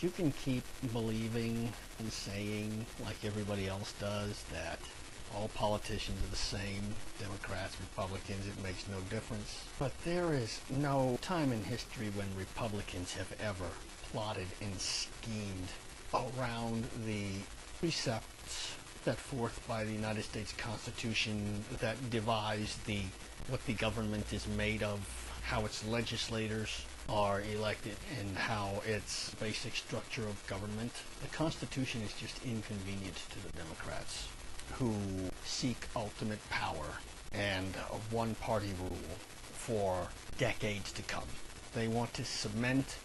You can keep believing and saying, like everybody else does, that all politicians are the same, Democrats, Republicans, it makes no difference. But there is no time in history when Republicans have ever plotted and schemed around the precepts set forth by the United States Constitution that devise what the government is made of, how its legislators are elected, and how its basic structure of government. The Constitution is just inconvenient to the Democrats, who seek ultimate power and a one-party rule for decades to come. They want to cement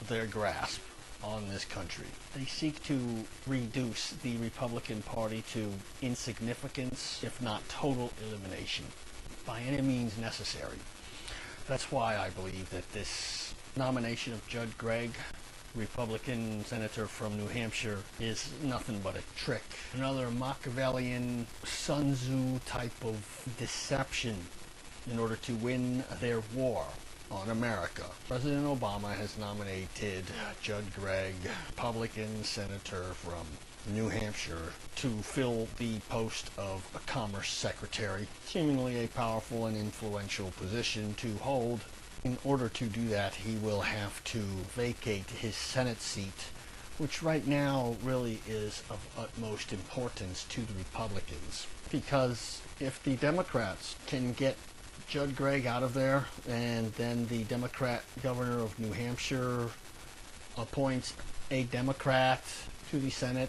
their grasp on this country. They seek to reduce the Republican Party to insignificance, if not total elimination, by any means necessary. That's why I believe that this nomination of Judd Gregg, Republican senator from New Hampshire, is nothing but a trick. Another Machiavellian Sun Tzu type of deception in order to win their war on America. President Obama has nominated Judd Gregg, Republican senator from New Hampshire, to fill the post of a Commerce Secretary, seemingly a powerful and influential position to hold. In order to do that, he will have to vacate his Senate seat, which right now really is of utmost importance to the Republicans. Because if the Democrats can get Judd Gregg out of there, and then the Democrat governor of New Hampshire appoints a Democrat to the Senate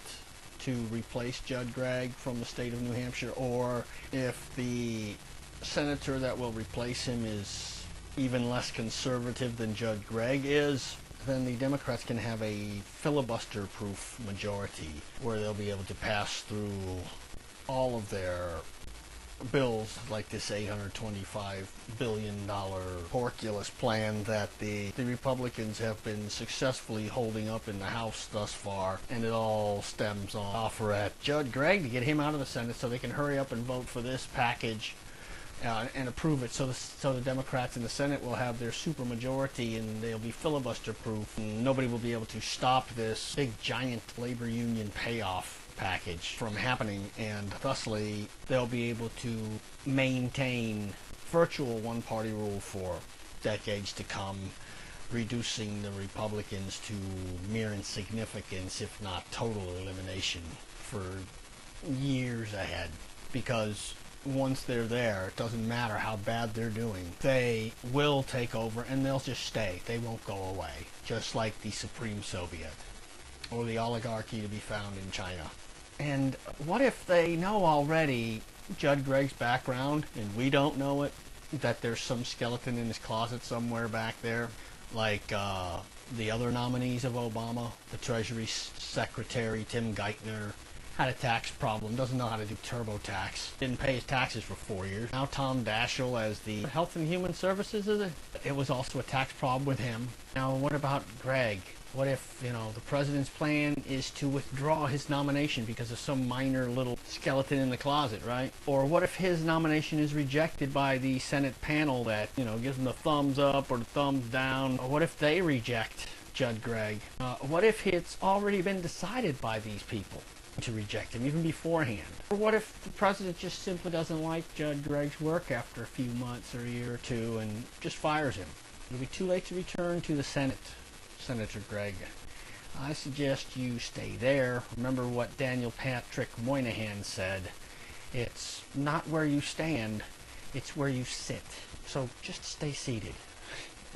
to replace Judd Gregg from the state of New Hampshire, or if the senator that will replace him is even less conservative than Judd Gregg is, then the Democrats can have a filibuster-proof majority where they'll be able to pass through all of their bills, like this $825 billion Porculus plan that the Republicans have been successfully holding up in the House thus far, and it all stems on offer at Judd Gregg to get him out of the Senate so they can hurry up and vote for this package and approve it, so the Democrats in the Senate will have their supermajority and they'll be filibuster-proof, and nobody will be able to stop this big giant labor union payoff package from happening, and thusly they'll be able to maintain virtual one-party rule for decades to come, reducing the Republicans to mere insignificance, if not total elimination, for years ahead. Because once they're there, it doesn't matter how bad they're doing, they will take over and they'll just stay. They won't go away, just like the Supreme Soviet or the oligarchy to be found in China. And what if they know already Judd Gregg's background and we don't know it, that there's some skeleton in his closet somewhere back there, like the other nominees of Obama? The Treasury Secretary Tim Geithner had a tax problem, doesn't know how to do TurboTax, didn't pay his taxes for 4 years. Now Tom Daschle as the Health and Human Services, is it? It was also a tax problem with him. Now what about Gregg? What if, the president's plan is to withdraw his nomination because of some minor little skeleton in the closet, right? Or what if his nomination is rejected by the Senate panel that, gives him the thumbs up or the thumbs down? Or what if they reject Judd Gregg? What if it's already been decided by these people to reject him, even beforehand? Or what if the president just simply doesn't like Judd Gregg's work after a few months or a year or two and just fires him? It'll be too late to return to the Senate, Senator Gregg. I suggest you stay there. Remember what Daniel Patrick Moynihan said: it's not where you stand, it's where you sit. So just stay seated.